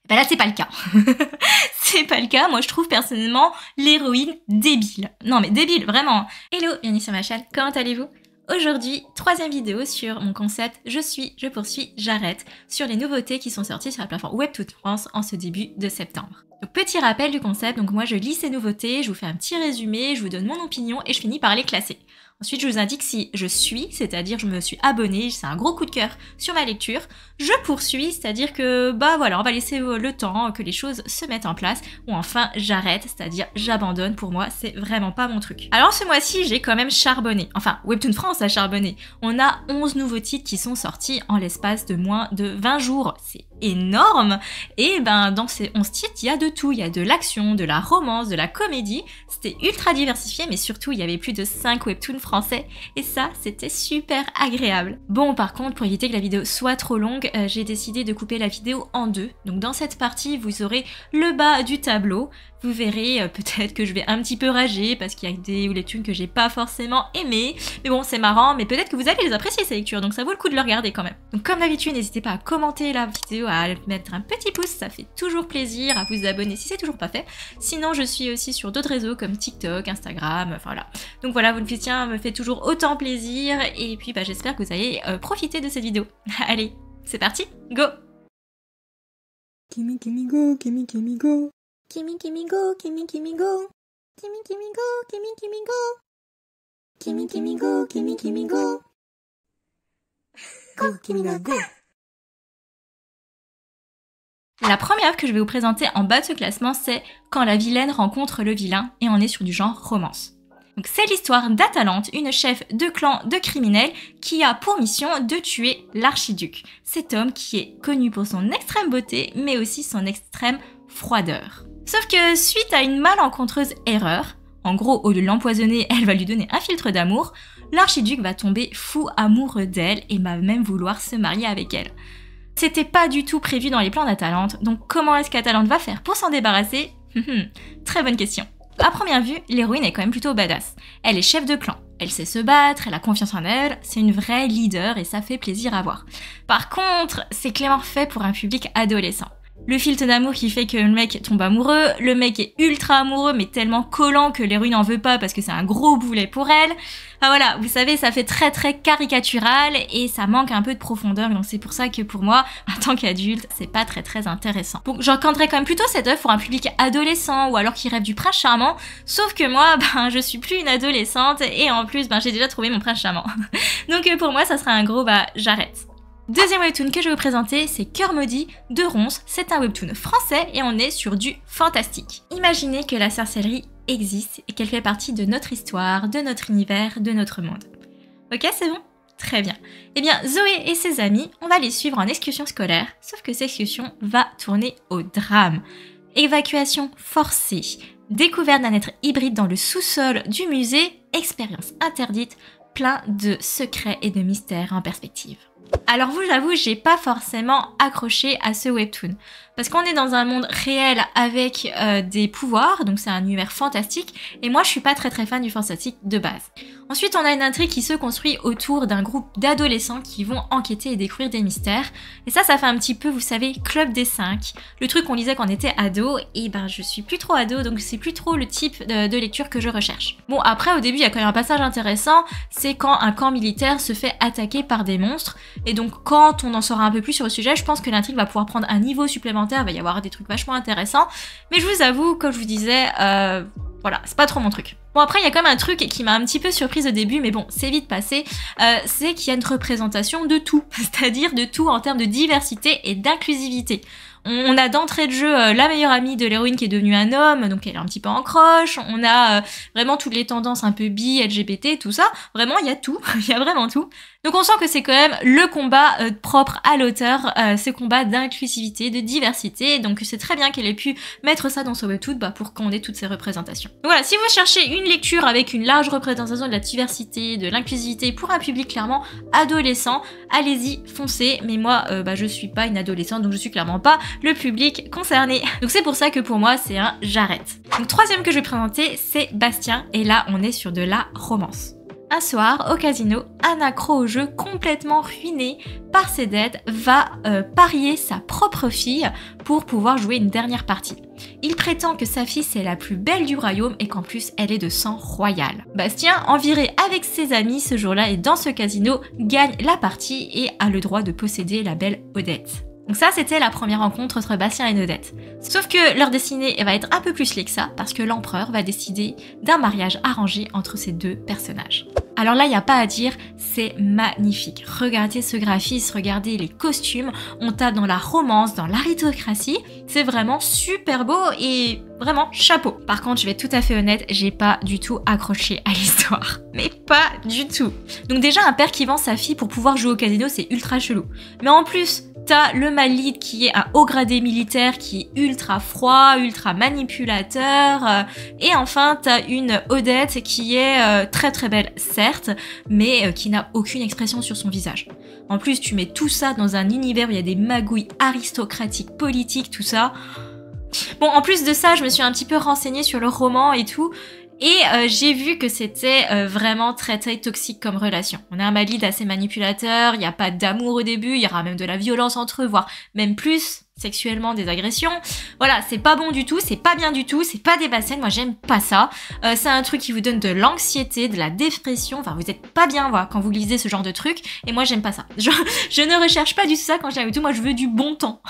Bah là c'est pas le cas. C'est pas le cas, moi je trouve personnellement l'héroïne débile. Non mais débile, vraiment. Hello, bienvenue sur ma chaîne, comment allez-vous? Aujourd'hui, troisième vidéo sur mon concept je suis, je poursuis, j'arrête, sur les nouveautés qui sont sorties sur la plateforme Webtoon France en ce début de septembre. Donc petit rappel du concept, donc moi je lis ces nouveautés, je vous fais un petit résumé, je vous donne mon opinion et je finis par les classer. Ensuite, je vous indique si je suis, c'est-à-dire je me suis abonnée, c'est un gros coup de cœur sur ma lecture. Je poursuis, c'est-à-dire que, bah voilà, on va laisser le temps que les choses se mettent en place. Ou enfin, j'arrête, c'est-à-dire j'abandonne. Pour moi, c'est vraiment pas mon truc. Alors ce mois-ci, j'ai quand même charbonné. Enfin, Webtoon France a charbonné. On a 11 nouveaux titres qui sont sortis en l'espace de moins de 20 jours. C'est énorme. Et ben, dans ces 11 titres, il y a de tout. Il y a de l'action, de la romance, de la comédie. C'était ultra diversifié, mais surtout, il y avait plus de 5 Webtoons français et ça c'était super agréable. Bon, par contre, pour éviter que la vidéo soit trop longue, j'ai décidé de couper la vidéo en deux. Donc dans cette partie vous aurez le bas du tableau, vous verrez peut-être que je vais un petit peu rager parce qu'il y a des webtoons que j'ai pas forcément aimé, mais bon c'est marrant, mais peut-être que vous allez les apprécier ces lectures, donc ça vaut le coup de le regarder quand même. Donc comme d'habitude, n'hésitez pas à commenter la vidéo, à mettre un petit pouce, ça fait toujours plaisir, à vous abonner si c'est toujours pas fait. Sinon je suis aussi sur d'autres réseaux comme TikTok, Instagram, enfin voilà. Donc voilà, vous le soutien me fait toujours autant plaisir et puis bah, j'espère que vous allez profiter de cette vidéo. Allez, c'est parti, go! Kimi Kimi go, Kimi Kimi go. Kimi Kimi go, Kimi Kimi go. Kimi Kimi go, Kimi Kimi go. Kimi Kimi go, Kimi Kimi go. Go, Kimi ga go. La première œuvre que je vais vous présenter en bas de ce classement, c'est Quand la vilaine rencontre le vilain, et on est sur du genre romance. Donc c'est l'histoire d'Atalante, une chef de clan de criminels qui a pour mission de tuer l'archiduc. Cet homme qui est connu pour son extrême beauté, mais aussi son extrême froideur. Sauf que suite à une malencontreuse erreur, en gros au lieu de l'empoisonner, elle va lui donner un filtre d'amour, l'archiduc va tomber fou amoureux d'elle et va même vouloir se marier avec elle. C'était pas du tout prévu dans les plans d'Atalante, donc comment est-ce qu'Atalante va faire pour s'en débarrasser? Très bonne question. À première vue, l'héroïne est quand même plutôt badass. Elle est chef de clan, elle sait se battre, elle a confiance en elle, c'est une vraie leader et ça fait plaisir à voir. Par contre, c'est clairement fait pour un public adolescent. Le filtre d'amour qui fait que le mec tombe amoureux, le mec est ultra amoureux mais tellement collant que l'héroïne en veut pas parce que c'est un gros boulet pour elle. Enfin voilà, vous savez, ça fait très caricatural et ça manque un peu de profondeur, donc c'est pour ça que pour moi, en tant qu'adulte, c'est pas très intéressant. Donc j'encadrerais quand même plutôt cette œuvre pour un public adolescent ou alors qui rêve du prince charmant, sauf que moi, ben je suis plus une adolescente et en plus, ben j'ai déjà trouvé mon prince charmant. Donc pour moi, ça sera un gros j'arrête. Deuxième webtoon que je vais vous présenter, c'est Cœur maudit de Ronce. C'est un webtoon français et on est sur du fantastique. Imaginez que la sorcellerie existe et qu'elle fait partie de notre histoire, de notre univers, de notre monde. Ok, c'est bon? Très bien. Eh bien, Zoé et ses amis, on va les suivre en excursion scolaire, sauf que cette excursion va tourner au drame. Évacuation forcée, découverte d'un être hybride dans le sous-sol du musée, expérience interdite, plein de secrets et de mystères en perspective. Alors vous, j'avoue, j'ai pas forcément accroché à ce webtoon. Parce qu'on est dans un monde réel avec des pouvoirs, donc c'est un univers fantastique, et moi je suis pas très fan du fantastique de base. Ensuite, on a une intrigue qui se construit autour d'un groupe d'adolescents qui vont enquêter et découvrir des mystères. Et ça fait un petit peu, vous savez, Club des 5, le truc qu'on lisait quand on était ado, et ben je suis plus trop ado, donc c'est plus trop le type de lecture que je recherche. Bon, après au début, il y a quand même un passage intéressant, c'est quand un camp militaire se fait attaquer par des monstres, et donc quand on en saura un peu plus sur le sujet, je pense que l'intrigue va pouvoir prendre un niveau supplémentaire, il va y avoir des trucs vachement intéressants, mais je vous avoue, comme je vous disais, voilà, c'est pas trop mon truc. Bon, après, il y a quand même un truc qui m'a un petit peu surprise au début, mais bon, c'est vite passé, c'est qu'il y a une représentation de tout, c'est-à-dire de tout en termes de diversité et d'inclusivité. On a d'entrée de jeu la meilleure amie de l'héroïne qui est devenue un homme, donc elle est un petit peu en croche. On a vraiment toutes les tendances un peu bi, LGBT, tout ça. Vraiment, il y a tout. Il y a vraiment tout. Donc on sent que c'est quand même le combat propre à l'auteur, ce combat d'inclusivité, de diversité. Donc c'est très bien qu'elle ait pu mettre ça dans son webtoon pour qu'on ait toutes ces représentations. Donc voilà, si vous cherchez une lecture avec une large représentation de la diversité, de l'inclusivité pour un public clairement adolescent, allez-y, foncez. Mais moi, je suis pas une adolescente, donc je suis clairement pas le public concerné. Donc c'est pour ça que pour moi, c'est un j'arrête. Donc troisième que je vais présenter, c'est Bastien. Et là, on est sur de la romance. Un soir, au casino, un accro au jeu complètement ruiné par ses dettes va parier sa propre fille pour pouvoir jouer une dernière partie. Il prétend que sa fille c'est la plus belle du royaume et qu'en plus elle est de sang royal. Bastien, enviré avec ses amis ce jour-là et dans ce casino, gagne la partie et a le droit de posséder la belle Odette. Donc ça, c'était la première rencontre entre Bastien et Odette. Sauf que leur destinée va être un peu plus liée que ça, parce que l'empereur va décider d'un mariage arrangé entre ces deux personnages. Alors là, il n'y a pas à dire, c'est magnifique. Regardez ce graphisme, regardez les costumes, on tape dans la romance, dans l'aristocratie, c'est vraiment super beau et vraiment chapeau. Par contre, je vais être tout à fait honnête, j'ai pas du tout accroché à l'histoire. Mais pas du tout. Donc déjà, un père qui vend sa fille pour pouvoir jouer au casino, c'est ultra chelou. Mais en plus, t'as le Malid qui est un haut gradé militaire qui est ultra froid, ultra manipulateur. Et enfin, t'as une Odette qui est très très belle, certes, mais qui n'a aucune expression sur son visage. En plus, tu mets tout ça dans un univers où il y a des magouilles aristocratiques, politiques, tout ça. Bon, en plus de ça, je me suis un petit peu renseignée sur le roman et tout. Et j'ai vu que c'était vraiment très très toxique comme relation. On a un Malid assez manipulateur, il n'y a pas d'amour au début, il y aura même de la violence entre eux, voire même plus sexuellement des agressions. Voilà, c'est pas bon du tout, c'est pas bien du tout, c'est pas des bassines, moi j'aime pas ça. C'est un truc qui vous donne de l'anxiété, de la dépression, enfin vous êtes pas bien voilà, quand vous lisez ce genre de truc, et moi j'aime pas ça. Je ne recherche pas du tout ça quand j'aime tout, moi je veux du bon temps.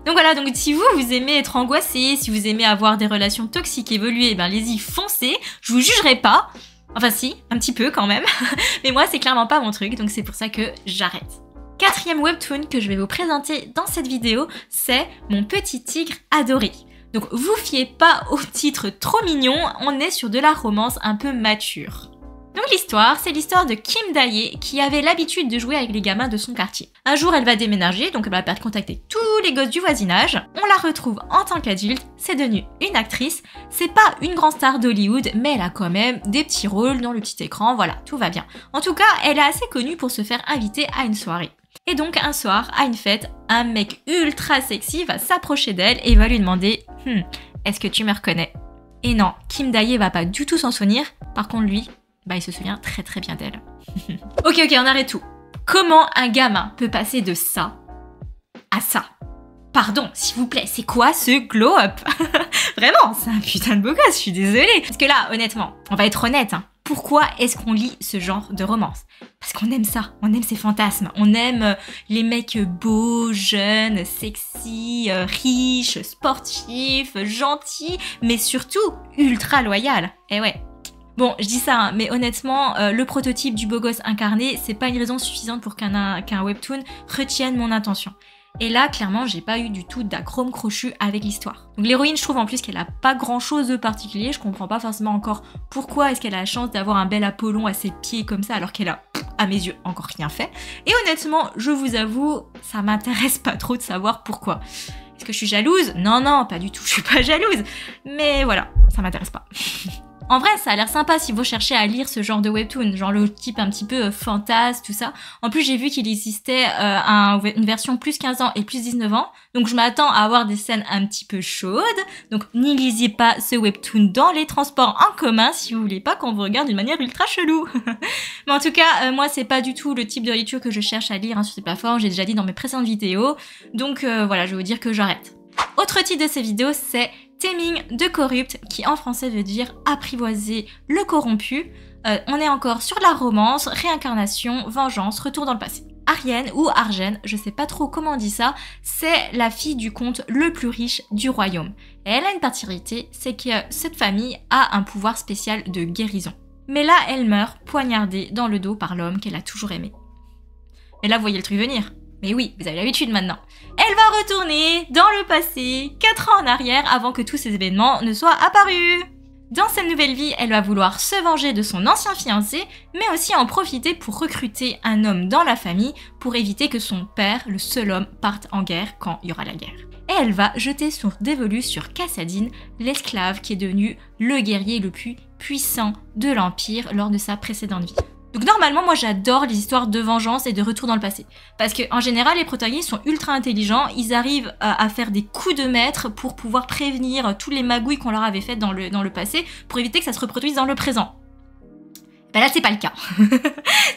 Donc voilà, donc si vous aimez être angoissé, si vous aimez avoir des relations toxiques évoluées, ben allez-y, foncez, je vous jugerai pas. Enfin si, un petit peu quand même, mais moi c'est clairement pas mon truc, donc c'est pour ça que j'arrête. Quatrième webtoon que je vais vous présenter dans cette vidéo, c'est Mon petit tigre adoré. Donc vous fiez pas au titre trop mignon, on est sur de la romance un peu mature. Donc l'histoire, c'est l'histoire de Kim Dae qui avait l'habitude de jouer avec les gamins de son quartier. Un jour elle va déménager, donc elle va perdre contact avec tous les gosses du voisinage. On la retrouve en tant qu'adulte, c'est devenu une actrice. C'est pas une grande star d'Hollywood, mais elle a quand même des petits rôles dans le petit écran, voilà, tout va bien. En tout cas, elle est assez connue pour se faire inviter à une soirée. Et donc un soir, à une fête, un mec ultra sexy va s'approcher d'elle et va lui demander « Est-ce que tu me reconnais ?» Et non, Kim Dae va pas du tout s'en souvenir, par contre lui, bah il se souvient très très bien d'elle. Ok, on arrête tout. Comment un gamin peut passer de ça à ça? Pardon, s'il vous plaît, c'est quoi ce glow-up? Vraiment, c'est un putain de beau gosse, je suis désolée. Parce que là, honnêtement, on va être honnête, hein. Pourquoi est-ce qu'on lit ce genre de romance? Parce qu'on aime ça, on aime ces fantasmes, on aime les mecs beaux, jeunes, sexy, riches, sportifs, gentils, mais surtout ultra loyal. Eh ouais. Bon, je dis ça, hein, mais honnêtement, le prototype du beau gosse incarné, c'est pas une raison suffisante pour qu'un webtoon retienne mon attention. Et là, clairement, j'ai pas eu du tout d'acrome crochu avec l'histoire. Donc l'héroïne, je trouve en plus qu'elle a pas grand chose de particulier, je comprends pas forcément encore pourquoi est-ce qu'elle a la chance d'avoir un bel Apollon à ses pieds comme ça, alors qu'elle a, à mes yeux, encore rien fait. Et honnêtement, je vous avoue, ça m'intéresse pas trop de savoir pourquoi. Est-ce que je suis jalouse? Non, pas du tout, je suis pas jalouse. Mais voilà, ça m'intéresse pas. En vrai, ça a l'air sympa si vous cherchez à lire ce genre de webtoon, genre le type un petit peu fantasme, tout ça. En plus, j'ai vu qu'il existait une version plus 15 ans et plus 19 ans, donc je m'attends à avoir des scènes un petit peu chaudes. Donc n'y lisez pas ce webtoon dans les transports en commun si vous voulez pas qu'on vous regarde d'une manière ultra chelou. Mais en tout cas, moi c'est pas du tout le type de lecture que je cherche à lire sur ces plateformes, j'ai déjà dit dans mes précédentes vidéos. Donc voilà, je vais vous dire que j'arrête. Autre titre de ces vidéos, c'est Taming the Corrupt, qui en français veut dire apprivoiser le corrompu. On est encore sur la romance, réincarnation, vengeance, retour dans le passé. Arienne ou Argène, je sais pas trop comment on dit ça, c'est la fille du comte le plus riche du royaume. Et elle a une particularité, c'est que cette famille a un pouvoir spécial de guérison. Mais là, elle meurt poignardée dans le dos par l'homme qu'elle a toujours aimé. Et là, vous voyez le truc venir. Mais oui, vous avez l'habitude maintenant. Elle va retourner dans le passé, 4 ans en arrière, avant que tous ces événements ne soient apparus. Dans cette nouvelle vie, elle va vouloir se venger de son ancien fiancé, mais aussi en profiter pour recruter un homme dans la famille pour éviter que son père, le seul homme, parte en guerre quand il y aura la guerre. Et elle va jeter son dévolu sur Kassadine, l'esclave qui est devenu le guerrier le plus puissant de l'Empire lors de sa précédente vie. Donc normalement, moi j'adore les histoires de vengeance et de retour dans le passé. Parce qu'en général, les protagonistes sont ultra intelligents, ils arrivent à faire des coups de maître pour pouvoir prévenir tous les magouilles qu'on leur avait faites dans le passé, pour éviter que ça se reproduise dans le présent. Bah là, c'est pas le cas.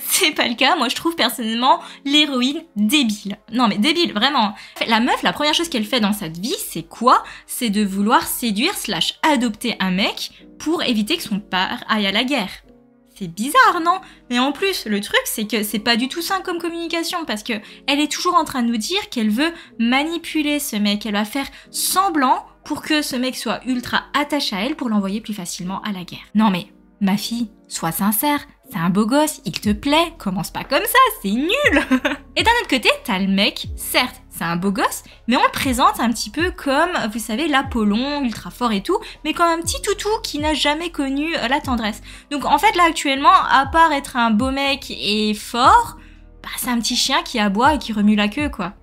C'est pas le cas. Moi, je trouve personnellement l'héroïne débile. Non, mais débile, vraiment. La meuf, la première chose qu'elle fait dans sa vie, c'est quoi? C'est de vouloir séduire / adopter un mec pour éviter que son père aille à la guerre. C'est bizarre, non? Mais en plus, le truc, c'est que c'est pas du tout sain comme communication, parce que elle est toujours en train de nous dire qu'elle veut manipuler ce mec. Elle va faire semblant pour que ce mec soit ultra attaché à elle pour l'envoyer plus facilement à la guerre. Non mais, ma fille, sois sincère, c'est un beau gosse, il te plaît, commence pas comme ça, c'est nul. Et d'un autre côté, t'as le mec, certes, c'est un beau gosse, mais on le présente un petit peu comme, vous savez, l'Apollon, ultra fort et tout, mais comme un petit toutou qui n'a jamais connu la tendresse. Donc en fait là actuellement, à part être un beau mec et fort, bah c'est un petit chien qui aboie et qui remue la queue quoi.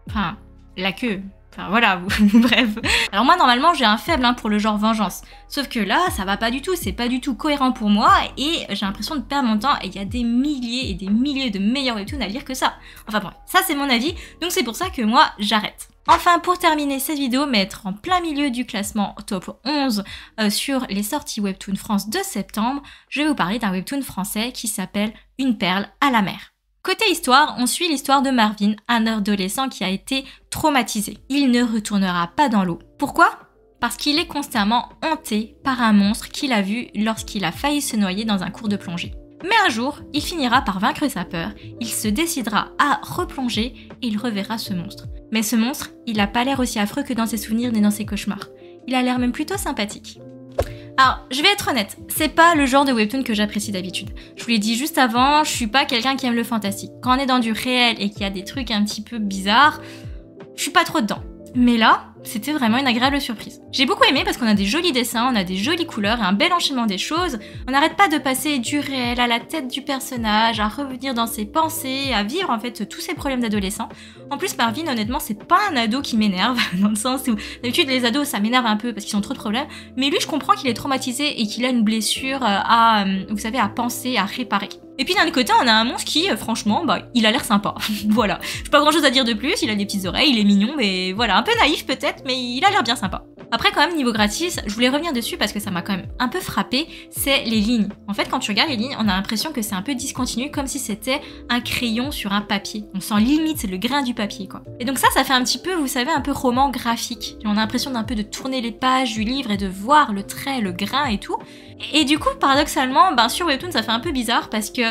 Enfin, la queue. Enfin voilà, bref. Alors moi normalement j'ai un faible pour le genre vengeance. Sauf que là ça va pas du tout, c'est pas du tout cohérent pour moi et j'ai l'impression de perdre mon temps et il y a des milliers et des milliers de meilleurs webtoons à lire que ça. Enfin bon, ça c'est mon avis, donc c'est pour ça que moi j'arrête. Enfin pour terminer cette vidéo, mais être en plein milieu du classement top 11 sur les sorties Webtoon France de septembre, je vais vous parler d'un webtoon français qui s'appelle Une perle à la mer. Côté histoire, on suit l'histoire de Marvin, un adolescent qui a été traumatisé. Il ne retournera pas dans l'eau. Pourquoi? Parce qu'il est constamment hanté par un monstre qu'il a vu lorsqu'il a failli se noyer dans un cours de plongée. Mais un jour, il finira par vaincre sa peur, il se décidera à replonger et il reverra ce monstre. Mais ce monstre, il n'a pas l'air aussi affreux que dans ses souvenirs ni dans ses cauchemars. Il a l'air même plutôt sympathique. Alors, je vais être honnête, c'est pas le genre de webtoon que j'apprécie d'habitude. Je vous l'ai dit juste avant, je suis pas quelqu'un qui aime le fantastique. Quand on est dans du réel et qu'il y a des trucs un petit peu bizarres, je suis pas trop dedans. Mais là, c'était vraiment une agréable surprise. J'ai beaucoup aimé parce qu'on a des jolis dessins, on a des jolies couleurs et un bel enchaînement des choses. On n'arrête pas de passer du réel à la tête du personnage, à revenir dans ses pensées, à vivre en fait tous ses problèmes d'adolescent. En plus, Marvin, honnêtement, c'est pas un ado qui m'énerve, dans le sens où d'habitude les ados ça m'énerve un peu parce qu'ils ont trop de problèmes, mais lui je comprends qu'il est traumatisé et qu'il a une blessure vous savez, à penser, à réparer. Et puis d'un autre côté, on a un monstre qui, franchement, bah, il a l'air sympa. Voilà. J'ai pas grand chose à dire de plus, il a des petites oreilles, il est mignon, mais voilà, un peu naïf peut-être, mais il a l'air bien sympa. Après, quand même, niveau gratis, je voulais revenir dessus parce que ça m'a quand même un peu frappé, c'est les lignes. En fait, quand tu regardes les lignes, on a l'impression que c'est un peu discontinu, comme si c'était un crayon sur un papier. On sent limite le grain du papier, quoi. Et donc ça fait un petit peu, vous savez, un peu roman graphique. On a l'impression d'un peu de tourner les pages du livre et de voir le trait, le grain et tout. Et du coup, paradoxalement, sur Webtoon, ça fait un peu bizarre parce que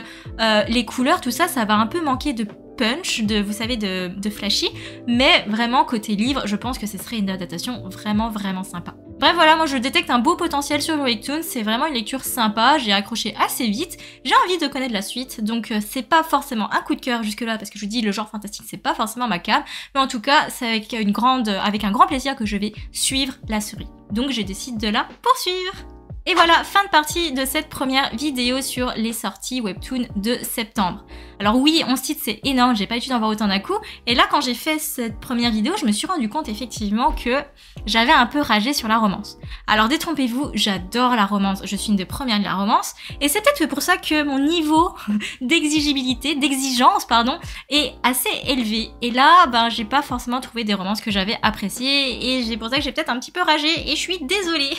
les couleurs, tout ça, ça va un peu manquer de punch, vous savez, de flashy, mais vraiment côté livre, je pense que ce serait une adaptation vraiment sympa. Bref, voilà, moi je détecte un beau potentiel sur Webtoon, c'est vraiment une lecture sympa, j'ai accroché assez vite, j'ai envie de connaître la suite, donc c'est pas forcément un coup de cœur jusque là, parce que je vous dis, le genre fantastique c'est pas forcément ma came, mais en tout cas, c'est avec un grand plaisir que je vais suivre la série. Donc je décide de la poursuivre. Et voilà, fin de partie de cette première vidéo sur les sorties Webtoon de septembre. Alors oui, 11 titres c'est énorme, j'ai pas eu d'en voir autant d'un coup. Et là, quand j'ai fait cette première vidéo, je me suis rendu compte effectivement que j'avais un peu ragé sur la romance. Alors détrompez-vous, j'adore la romance, je suis une des premières de la romance. Et c'est peut-être pour ça que mon niveau d'exigence, est assez élevé. Et là, j'ai pas forcément trouvé des romances que j'avais appréciées. Et c'est pour ça que j'ai peut-être un petit peu ragé et je suis désolée.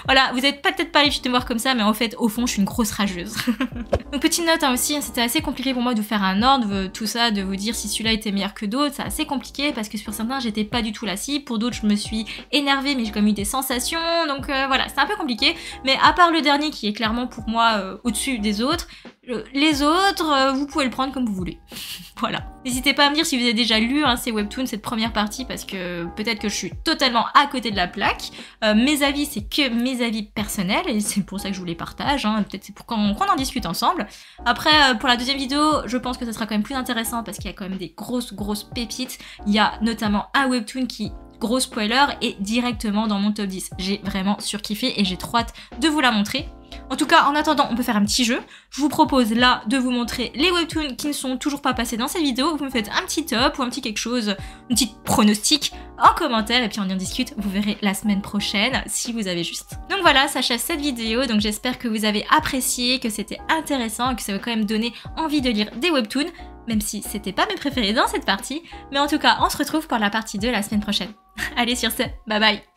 Voilà, vous êtes peut-être pas l'habitude de me voir comme ça, mais en fait, au fond, je suis une grosse rageuse. Donc, petite note aussi, c'était assez compliqué pour moi de vous faire un ordre, tout ça, de vous dire si celui-là était meilleur que d'autres. C'est assez compliqué parce que sur certains, j'étais pas du tout la cible. Pour d'autres, je me suis énervée, mais j'ai quand même eu des sensations. Donc voilà, c'est un peu compliqué. Mais à part le dernier qui est clairement pour moi au-dessus des autres, les autres, vous pouvez le prendre comme vous voulez. Voilà. N'hésitez pas à me dire si vous avez déjà lu ces webtoons, cette première partie, parce que peut-être que je suis totalement à côté de la plaque. Mes avis, c'est que mes avis personnels, et c'est pour ça que je vous les partage. Peut-être c'est pour qu'on en discute ensemble. Après, pour la deuxième vidéo, je pense que ça sera quand même plus intéressant, parce qu'il y a quand même des grosses pépites. Il y a notamment un webtoon qui, gros spoiler, est directement dans mon top 10. J'ai vraiment surkiffé et j'ai trop hâte de vous la montrer. En tout cas, en attendant, on peut faire un petit jeu. Je vous propose là de vous montrer les webtoons qui ne sont toujours pas passés dans cette vidéo. Vous me faites un petit top ou un petit quelque chose, une petite pronostic en commentaire et puis on en discute. Vous verrez la semaine prochaine si vous avez juste. Donc voilà, ça achève cette vidéo. Donc j'espère que vous avez apprécié, que c'était intéressant et que ça va quand même donner envie de lire des webtoons, même si c'était pas mes préférés dans cette partie. Mais en tout cas, on se retrouve pour la partie 2 la semaine prochaine. Allez, sur ce, bye bye!